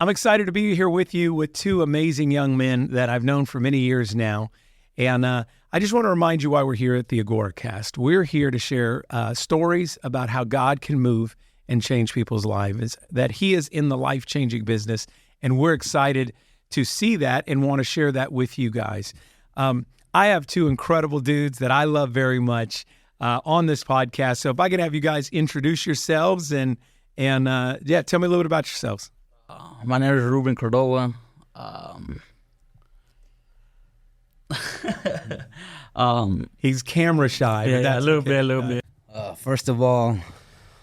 I'm excited to be here with you with two amazing young men that I've known for many years now. And I just want to remind you why we're here at the Agora Cast. We're here to share stories about how God can move and change people's lives, that He is in the life-changing business, and we're excited to see that and want to share that with you guys. I have two incredible dudes that I love very much on this podcast. So if I could have you guys introduce yourselves and tell me a little bit about yourselves. My name is Ruben Cordova. He's camera shy. Yeah, a little bit. First of all,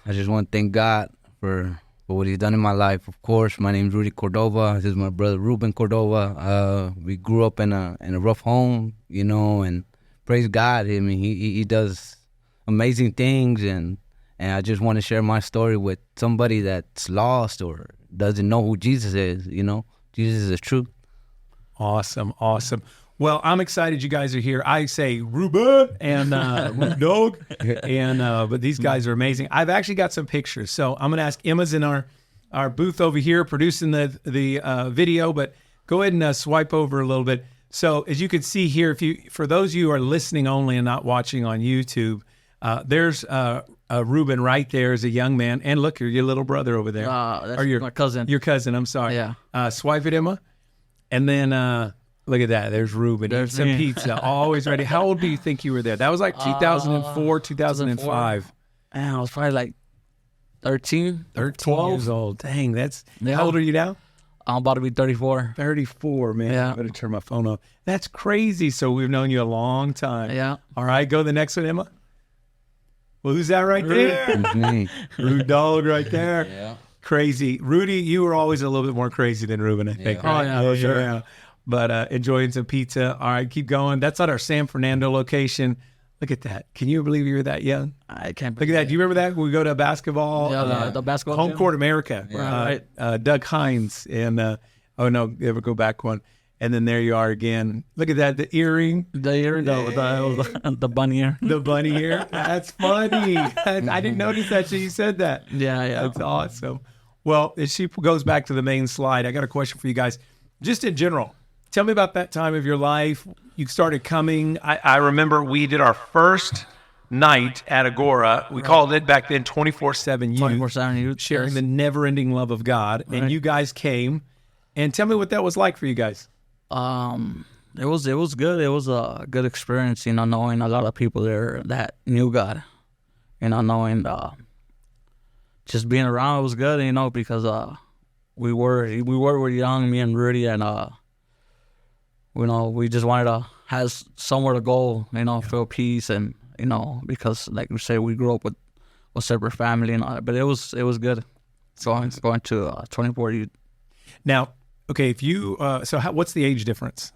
I just want to thank God for what He's done in my life. Of course, my name is Rudy Cordova. This is my brother Ruben Cordova. We grew up in a rough home, and praise God. I mean, he does amazing things, and I just want to share my story with somebody that's lost or doesn't know who Jesus is. Jesus is the truth. Awesome. Well, I'm excited you guys are here. I say Ruben and Dog, but these guys are amazing. I've actually got some pictures, so I'm going to ask Emma's in our booth over here producing the video, but go ahead and swipe over a little bit. So as you can see here, for those of you who are listening only and not watching on YouTube, there's Ruben right there as a young man, and look, your little brother over there. That's my cousin. Your cousin. I'm sorry. Yeah. Swipe it, Emma, and then. Look at that. There's Ruben. There's some pizza. Always ready. How old do you think you were there? That was like 2004, 2005. Man, I was probably like 13. 12 years old. Dang, Yeah. How old are you now? I'm about to be 34. 34, man. Yeah. I better turn my phone off. That's crazy. So we've known you a long time. Yeah. All right, go to the next one, Emma. Well, who's that right there? Rude dog right there. Yeah. Crazy. Rudy, you were always a little bit more crazy than Ruben, I think. Yeah. Right? Oh, yeah, sure. Yeah. But enjoying some pizza. All right, keep going. That's at our San Fernando location. Look at that. Can you believe you were that young? I can't Look at that. Do you remember that? We go to basketball. Yeah, the basketball Home gym. Court America. Yeah. Right. Doug Hines. And, never go back one. And then there you are again. Look at that. The earring. The ear, the bunny ear. The bunny ear. That's funny. I didn't notice that till you said that. Yeah. That's awesome. Well, as she goes back to the main slide, I got a question for you guys. Just in general, tell me about that time of your life. You started coming. I remember we did our first night at Agora. We called it back then 24/7 Youth. 24/7 Youth. Sharing the never-ending love of God. Right. And you guys came. And tell me what that was like for you guys. It was good. It was a good experience, knowing a lot of people there that knew God. Knowing just being around, it was good, because we were young, me and Rudy, and we just wanted to have somewhere to go, feel peace, and because like we say, we grew up with a separate family and all that, but it was good. Going to 24 Youth. Now, okay, if you what's the age difference?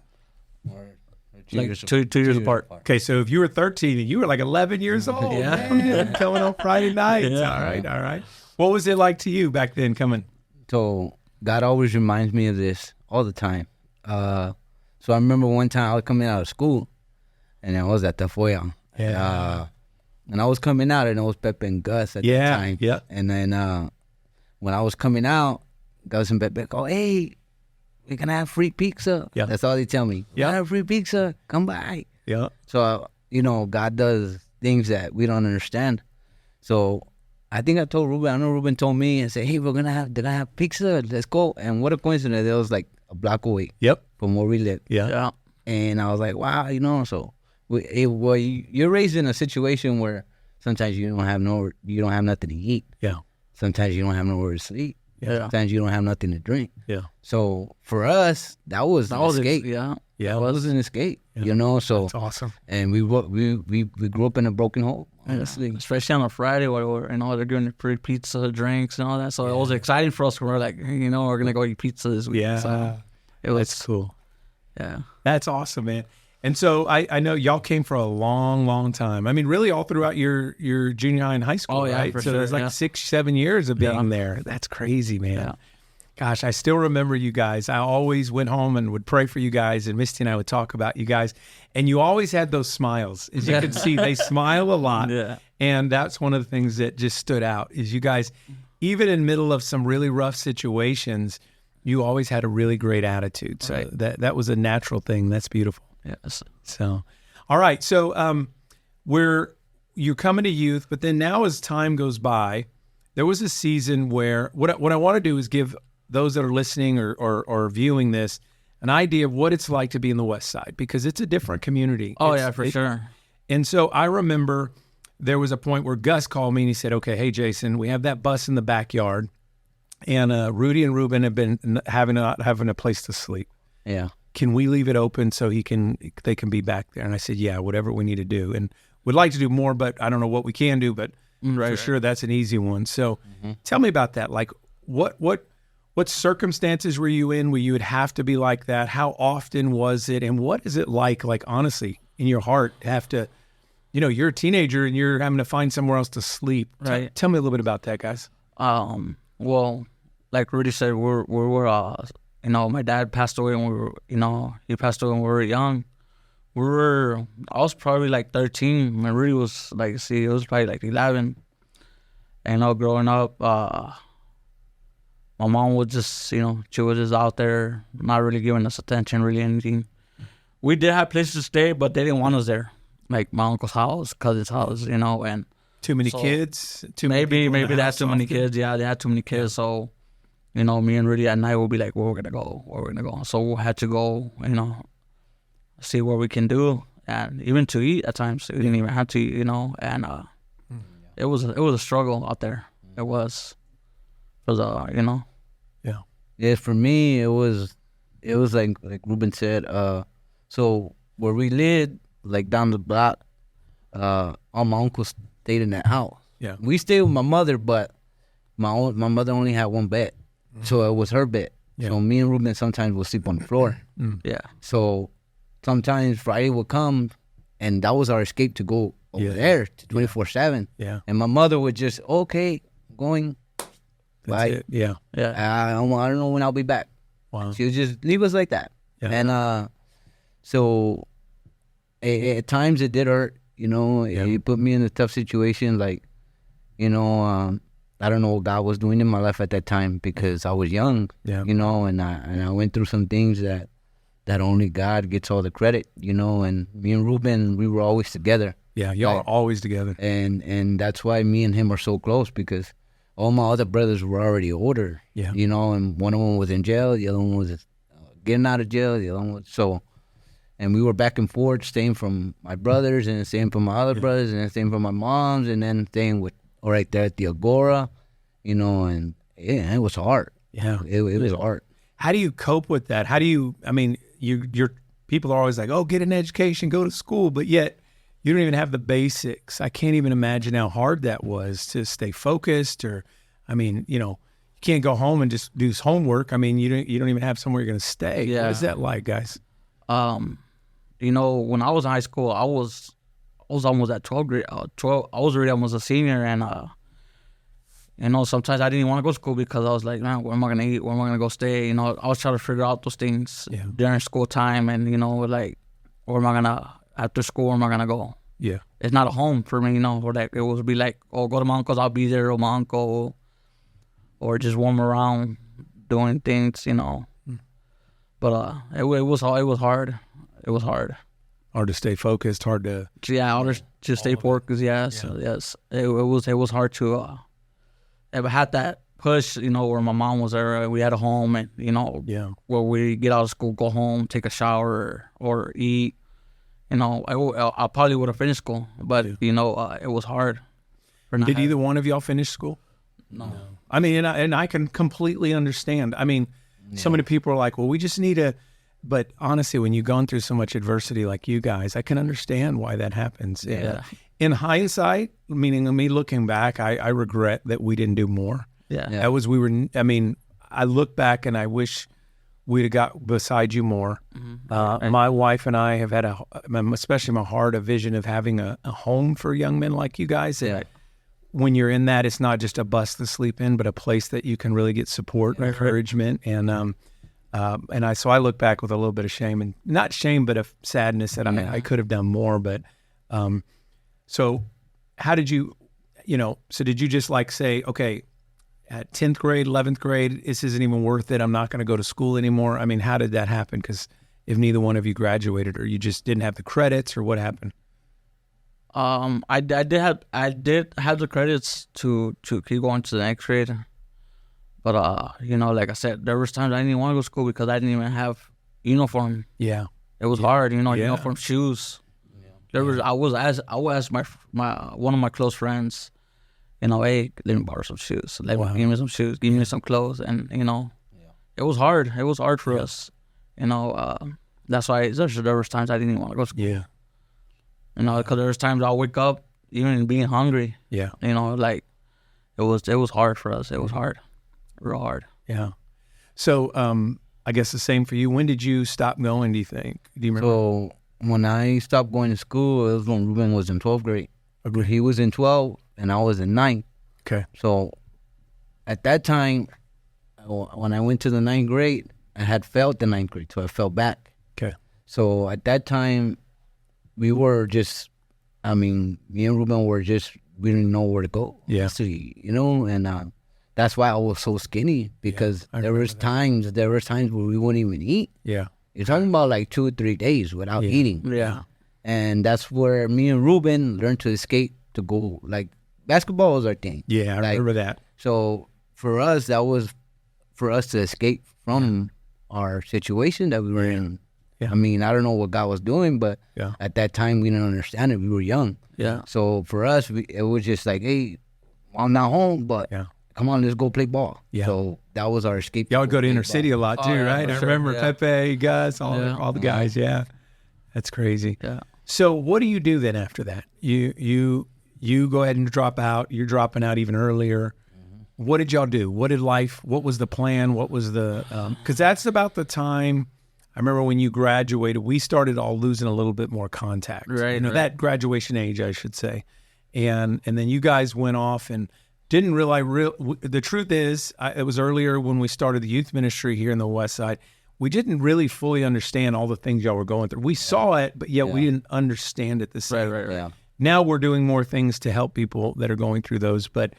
Like two years apart. Okay, so if you were 13 and you were like 11 years old, Yeah. man, coming on Friday nights. Yeah. All right. What was it like to you back then coming? So God always reminds me of this all the time. So I remember one time I was coming out of school, and I was at the Foya. Yeah. And I was coming out, and it was Pepe and Gus at the time. Yeah. And then when I was coming out, Gus and Pepe go, "Hey, we're going to have free pizza." Yeah. That's all they tell me. Yeah. "We're gonna have free pizza. Come by." Yeah. So, God does things that we don't understand. So I think I told Ruben, I know Ruben told me and said, "Hey, they're gonna have pizza. Let's go." And what a coincidence. It was like a block away Yep. from where we live. Yeah. And I was like, wow, so you're raised in a situation where sometimes you don't have nothing to eat. Yeah. Sometimes you don't have nowhere to sleep. Yeah. Sometimes you don't have nothing to drink. Yeah. So for us, that was an escape. Yeah. Yeah. That was an escape. Yeah. So That's awesome. and we grew up in a broken home. Honestly. Especially on a Friday where they're doing the free pizza, drinks, and all that. So it was exciting for us. We're like, we're gonna go eat pizza this week. Yeah. So it was That's cool. Yeah. That's awesome, man. And so I know y'all came for a long, long time. I mean, really all throughout your junior high and high school, Oh, yeah, right? for So sure, there's like yeah. 6-7 years of being there. That's crazy, man. Yeah. Gosh, I still remember you guys. I always went home and would pray for you guys, and Misty and I would talk about you guys. And you always had those smiles. As you can see, they smile a lot. Yeah. And that's one of the things that just stood out is you guys, even in the middle of some really rough situations, you always had a really great attitude. So Right. that was a natural thing. That's beautiful. Yes. So, all right. So you're coming to youth, but then now as time goes by, there was a season where what I want to do is give those that are listening or viewing this an idea of what it's like to be in the West Side, because it's a different community. Oh, yeah, for sure. And so I remember there was a point where Gus called me and he said, okay, hey, Jason, we have that bus in the backyard, and Rudy and Ruben have been having a place to sleep. Yeah. Can we leave it open so they can be back there? And I said, yeah, whatever we need to do. And we'd like to do more, but I don't know what we can do, but for sure that's an easy one. So tell me about that. Like what circumstances were you in where you would have to be like that? How often was it? And what is it like honestly, in your heart, to have to, you're a teenager and you're having to find somewhere else to sleep. Right. Tell me a little bit about that, guys. Well, like Rudy said, we were my dad passed away when we were, he passed away when we were young. I was probably like 13. My Rudy was it was probably like 11. And, growing up, my mom was just, she was just out there, not really giving us attention, really anything. We did have places to stay, but they didn't want us there. Like my uncle's house, cousin's house, and Too many kids? Maybe they had too many kids. Yeah, they had too many kids. So, me and Rudy at night will be like, where we're gonna go. So we had to go, see what we can do, and even to eat at times. We didn't even have to eat, and it was a struggle out there. It was, Yeah. Yeah, for me, it was like Ruben said. So where we lived, like down the block, all my uncles stayed in that house. Yeah. We stayed with my mother, but my mother only had one bed, so it was her bed. Yeah. So me and Ruben sometimes would sleep on the floor. Yeah. So sometimes Friday would come, and that was our escape to go over there to 24/7. Yeah. And my mother would just, okay, going. That's Bye. it. Yeah. Yeah. I don't know when I'll be back. Wow. She would just leave us like that. Yeah. And so at times it did hurt, It put me in a tough situation. Like, I don't know what God was doing in my life at that time because I was young, and I went through some things that only God gets all the credit, and me and Ruben, we were always together. Yeah, y'all are always together. And that's why me and him are so close, because all my other brothers were already older, and one of them was in jail, the other one was getting out of jail, the other one was, and we were back and forth, staying from my brothers, and staying from my other brothers, and then staying from my mom's, and then staying right there at the Agora, and it was hard. Yeah. It was hard. How do you cope with that? How do you, your people are always like, oh, get an education, go to school, but yet you don't even have the basics. I can't even imagine how hard that was to stay focused, or, you can't go home and just do homework. You don't even have somewhere you're going to stay. Yeah. What is that like, guys? When I was in high school, I was almost at 12th grade. I was already almost a senior, and sometimes I didn't want to go to school because I was like, man, where am I gonna eat? Where am I gonna go stay? I was trying to figure out those things during school time, and like, where am I gonna after school? Where am I gonna go? Yeah, it's not a home for me, or like it would be like, oh, go to my uncle's, I'll be there with my uncle, or just roam around doing things, But it was hard. It was hard. Hard to stay focused. Hard to hard to stay focused. Yes, yes. It was hard to ever had that push. Where my mom was there, we had a home, and where we get out of school, go home, take a shower, or eat. I probably would have finished school, but it was hard. Did either one of y'all finish school? No. And I can completely understand. So many people are like, well, we just need but honestly, when you've gone through so much adversity like you guys, I can understand why that happens. Yeah. In hindsight, meaning me looking back, I regret that we didn't do more. Yeah. That was, I look back and I wish we'd have got beside you more. Mm-hmm. My wife and I have had especially my heart, a vision of having a home for young men like you guys. Yeah. When you're in that, it's not just a bus to sleep in, but a place that you can really get support, encouragement, so I look back with a little bit of shame, and not shame, but of sadness that I could have done more. But so how did you, so did you just like say, okay, at 10th grade, 11th grade, this isn't even worth it. I'm not going to go to school anymore. I mean, how did that happen? Because if neither one of you graduated, or you just didn't have the credits, or what happened? I did have the credits to keep going to the next grade, but you know, like I said, there was times I didn't want to go to school because I didn't even have uniform. Yeah, it was hard, you know, Yeah. uniform, shoes. There was I would ask my one of my close friends, you know, hey, let me borrow some shoes. Give me some shoes, give me some clothes, and you know, it was hard. It was hard for us, you know. That's why there was times I didn't even want to go to school. Yeah, You know, because there was times I'll wake up even being hungry. yeah, You know, like it was hard for us. It was hard, real hard. yeah. So I guess the same for you. When did you stop going, do you think? Do you remember? So when I stopped going to school, it was when Ruben was in 12th grade. He was in 12th and I was in 9th. Okay. So at that time, when I went to the 9th grade, I had failed the 9th grade, so I fell back. Okay. So at that time, we were just, I mean, me and Ruben were just, we didn't know where to go. Yeah. So, you know, and that's why I was so skinny, because I there was times where we wouldn't even eat. Yeah. You're talking about like 2 or 3 days without eating. Yeah. And that's where me and Ruben learned to escape, to go, like, basketball was our thing. Yeah, I remember that. So for us, that was for us to escape from our situation that we were in. Yeah. I mean, I don't know what God was doing, but at that time we didn't understand it. We were young. Yeah. So for us, it was just like, hey, I'm not home, but come on, let's go play ball. Yeah. So that was our escape. Y'all would go to inner city a lot too, yeah, right? for I sure, remember yeah. Pepe, Gus, all the guys. Yeah, that's crazy. Yeah. So what do you do then after that? You go ahead and drop out. You're dropping out even earlier. What did y'all do? What was the plan? What was the, because that's about the time, I remember when you graduated, we started all losing a little bit more contact. Right, You know, right. that graduation age, I should say. And then you guys went off and didn't realize, the truth is, it was earlier when we started the youth ministry here in the West Side, we didn't really fully understand all the things y'all were going through. We saw it, but yet we didn't understand it the same. Right. Yeah. Now we're doing more things to help people that are going through those, but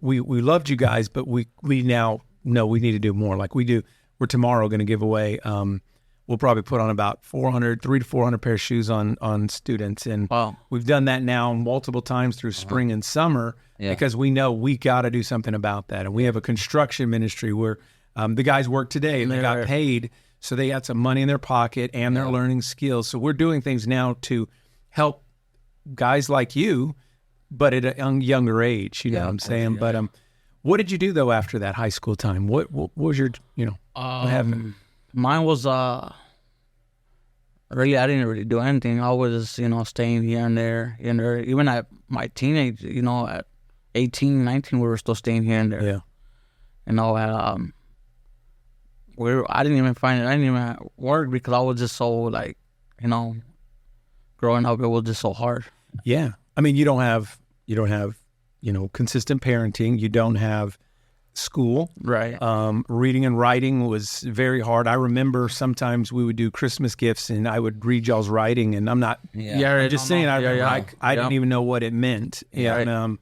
we loved you guys, but we now know we need to do more. Like we're tomorrow going to give away, we'll probably put on about 300 to 400 pair of shoes on students. And Wow. we've done that now multiple times through spring and summer because we know we got to do something about that. And we have a construction ministry where the guys work today and they got paid, so they got some money in their pocket and they're learning skills. So we're doing things now to help guys like you, but at a younger age, you know what I'm saying? But what did you do though after that high school time? What was your, what happened? Mine was really, I didn't really do anything. I was, staying here and there. Even at my teenage, at 18, 19, we were still staying here and there. Yeah. I didn't even work because I was just so like, growing up, it was just so hard. Yeah. I mean, you don't have, consistent parenting. You don't have school. Right. Reading and writing was very hard. I remember sometimes we would do Christmas gifts and I would read y'all's writing, and I'm not, I'm just saying, I didn't even know what it meant. Yeah. And,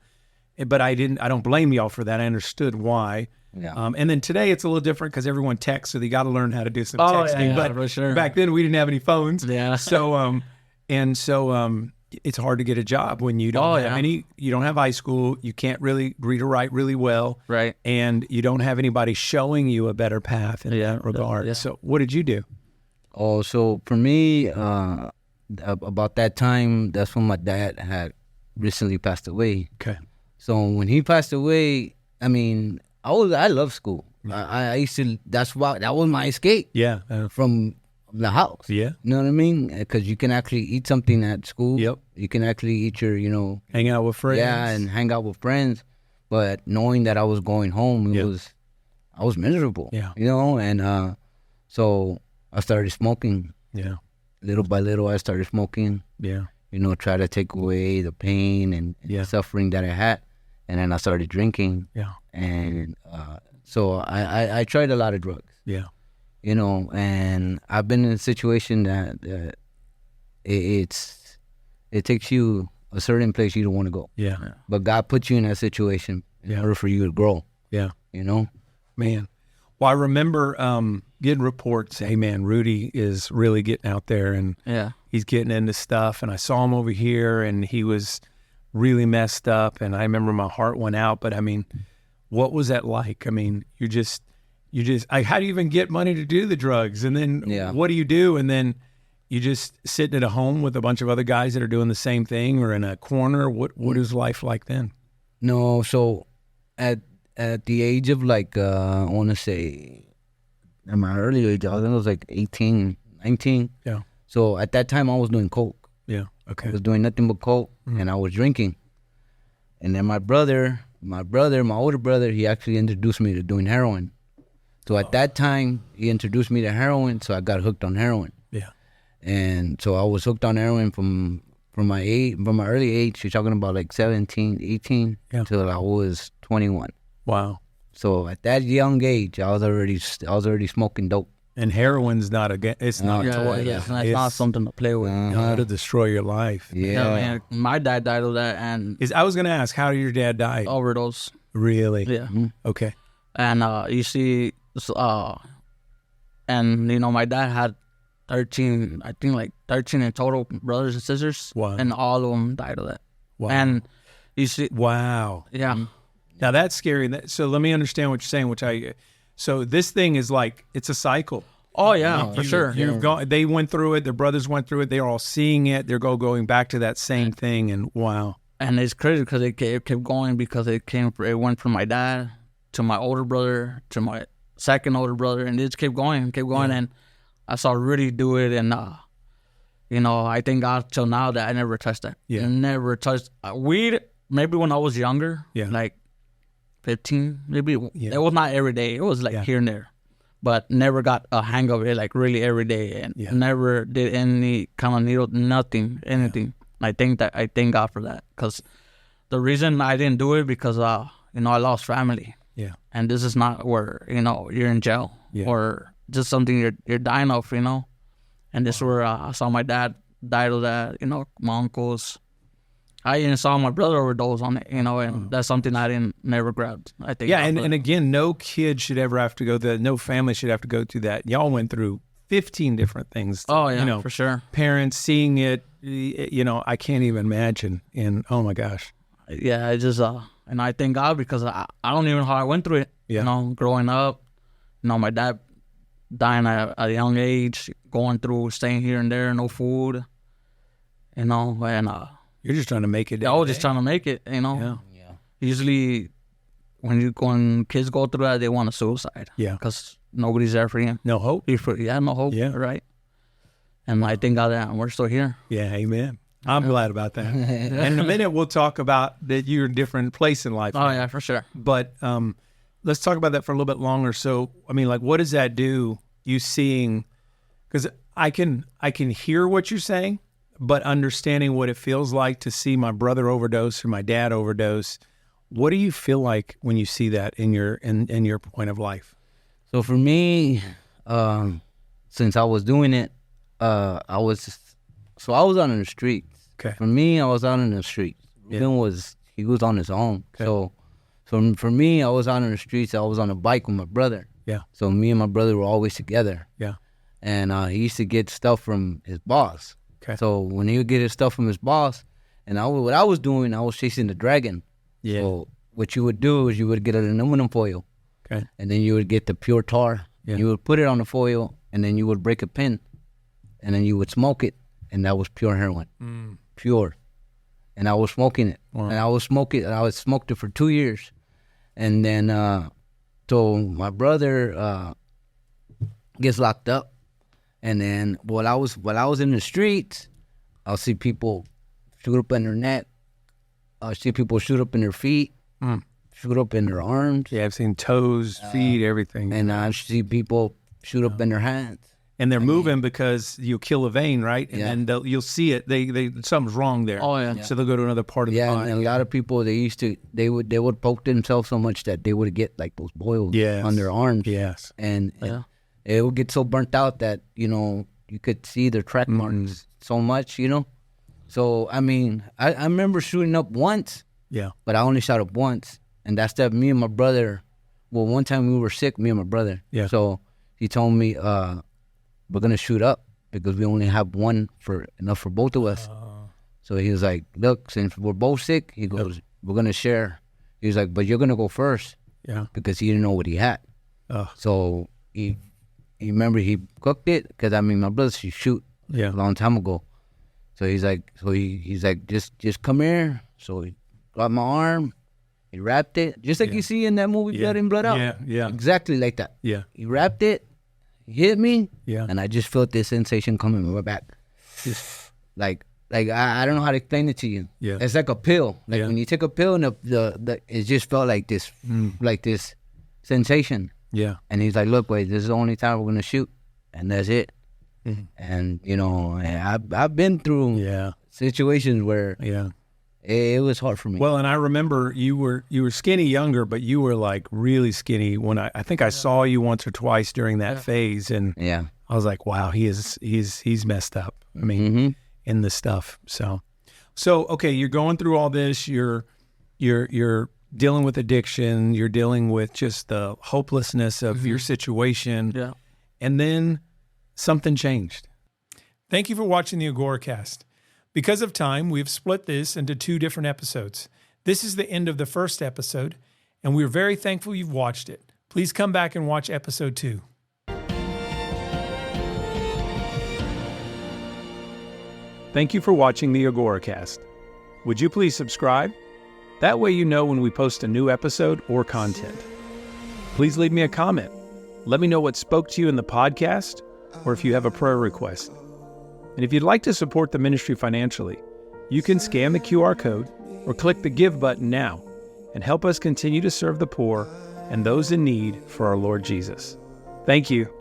but I don't blame y'all for that. I understood why. Yeah. And then today it's a little different because everyone texts, so they got to learn how to do some texting. But for sure. back then we didn't have any phones. Yeah. So, it's hard to get a job when you don't have you don't have high school, you can't really read or write really well. Right. And you don't have anybody showing you a better path in that regard. Yeah. So what did you do? Oh, so for me, about that time, that's when my dad had recently passed away. Okay. So when he passed away, I mean, I love school. I used to, that was my escape. Yeah. From the house. Yeah. You know what I mean? Because you can actually eat something at school. Yep. You can actually eat your, hang out with friends. Yeah, and hang out with friends. But knowing that I was going home, I was miserable. Yeah. And so I started smoking. Yeah. Little by little, I started smoking. Yeah. Try to take away the pain and the suffering that I had. And then I started drinking. Yeah. And so I tried a lot of drugs. Yeah. And I've been in a situation that it takes you a certain place you don't want to go. Yeah. But God puts you in that situation in order for you to grow. Yeah. you know. Man. Well, I remember getting reports, hey, man, Rudy is really getting out there and Yeah. he's getting into stuff. And I saw him over here and he was really messed up. And I remember my heart went out. But, I mean, what was that like? I mean, you just how do you even get money to do the drugs? And then what do you do? And then you just sitting at a home with a bunch of other guys that are doing the same thing or in a corner. What is life like then? No, so at the age of like, I want to say, at my early age, I think I was like 18, 19. Yeah. So at that time, I was doing coke. Yeah. Okay. I was doing nothing but coke, and I was drinking. And then my older brother, he actually introduced me to doing heroin. So at that time, he introduced me to heroin, so I got hooked on heroin. Yeah. And so I was hooked on heroin from my early age. You're talking about like 17, 18, until I was 21. Wow. So at that young age, I was already smoking dope. And heroin's not it's not a toy. It's not something to play with. It'll destroy your life. Yeah. Man, my dad died of that, and I was going to ask, how did your dad die? overdose. Really? Yeah. Okay. And you see, and you know, my dad had 13, I think like 13 in total, brothers and sisters. Wow. And all of them died of that. Wow. And you see, Wow. yeah. Now that's scary. So let me understand what you're saying. So this thing is like it's a cycle. Oh yeah, for sure. You've gone. They went through it. Their brothers went through it. They're all seeing it. They're going back to that same thing. And wow. And it's crazy because it kept going because it went from my dad to my older brother to my second older brother, and it just kept going. And I saw Rudy do it, and you know, I thank God till now that I never touched that. Yeah. I never touched weed. Maybe when I was younger, like 15, maybe. Yeah. It was not every day. It was like here and there, but never got a hang of it like really every day, and never did any kind of needle, nothing, anything. I thank God for that, because the reason I didn't do it because you know, I lost family. Yeah. And this is not where, you know, you're in jail or just something you're dying of, you know. And this is where I saw my dad die of that, you know, my uncles. I even saw my brother overdose on it, you know, and that's something I never grabbed. I think. Yeah, and again, no kid should ever have to go through that. No family should have to go through that. Y'all went through 15 different things. Oh yeah, you know, for sure. Parents seeing it, you know, I can't even imagine. And oh my gosh. Yeah, I just and I thank God because I don't even know how I went through it. Yeah. You know, growing up, you know, my dad dying at a young age, going through, staying here and there, no food. You know, and you're just trying to make it. I was just trying to make it. You know. Yeah. Usually, when kids go through that, they want a suicide. Yeah. Because nobody's there for you. No hope. No hope. Yeah. Right. And I thank God that we're still here. Yeah. Amen. I'm glad about that. And in a minute, we'll talk about that you're in a different place in life. Oh, yeah, for sure. But let's talk about that for a little bit longer. So, I mean, like, what does that do, you seeing, because I can hear what you're saying, but understanding what it feels like to see my brother overdose or my dad overdose, what do you feel like when you see that in your point of life? So for me, since I was doing it, I was out in the streets. Okay. For me, I was out in the streets. Ruben was on his own. Okay. So for me, I was out in the streets. I was on a bike with my brother. Yeah. So me and my brother were always together. Yeah. And he used to get stuff from his boss. Okay. So when he would get his stuff from his boss, and what I was doing, I was chasing the dragon. Yeah. So what you would do is you would get an aluminum foil. Okay. And then you would get the pure tar. Yeah. You would put it on the foil, and then you would break a pin, and then you would smoke it, and that was pure heroin. Pure. And I was smoking it. Wow. And I smoked it for 2 years. And then so my brother gets locked up. And then while I was in the streets, I'll see people shoot up in their neck. I'll see people shoot up in their feet, shoot up in their arms. Yeah, I've seen toes, feet, everything. And I see people shoot up in their hands. And they're moving because you'll kill a vein, right? And then you'll see it. They something's wrong there. Oh, yeah. So they'll go to another part of the Yeah, body. and a lot of people, they would poke themselves so much that they would get like those boils on their arms. Yes. And it would get so burnt out that, you know, you could see their track marks so much, you know. So, I mean, I remember shooting up once. Yeah. But I only shot up once. And that's that me and my brother well, one time we were sick, me and my brother. Yeah. So he told me, we're gonna shoot up because we only have enough for both of us. So he was like, look, since we're both sick, he goes, we're gonna share. He was like, but you're gonna go first. Yeah. Because he didn't know what he had. So he cooked it because my brother used to shoot a long time ago. So he's like, just come here. So he got my arm, he wrapped it, just like you see in that movie, Blood In, Blood Out. Yeah. Exactly like that. Yeah. He wrapped it, he hit me, Yeah. and I just felt this sensation coming in my back. Just like I don't know how to explain it to you. Yeah. It's like a pill. Like when you take a pill and it just felt like this, like this sensation. Yeah. And he's like, look, wait, this is the only time we're gonna shoot, and that's it. Mm-hmm. And I've been through situations where it was hard for me. Well, and I remember you were skinny younger, but you were like really skinny when I think I saw you once or twice during that phase, and I was like, wow, he's messed up. I mean, in this stuff. So okay, you're going through all this. You're dealing with addiction. You're dealing with just the hopelessness of your situation. Yeah. And then something changed. Thank you for watching the Agora cast. Because of time, we've split this into 2 different episodes. This is the end of the first episode, and we're very thankful you've watched it. Please come back and watch episode 2. Thank you for watching the Agora cast. Would you please subscribe? That way you know when we post a new episode or content. Please leave me a comment. Let me know what spoke to you in the podcast, or if you have a prayer request. And if you'd like to support the ministry financially, you can scan the QR code or click the Give button now and help us continue to serve the poor and those in need for our Lord Jesus. Thank you.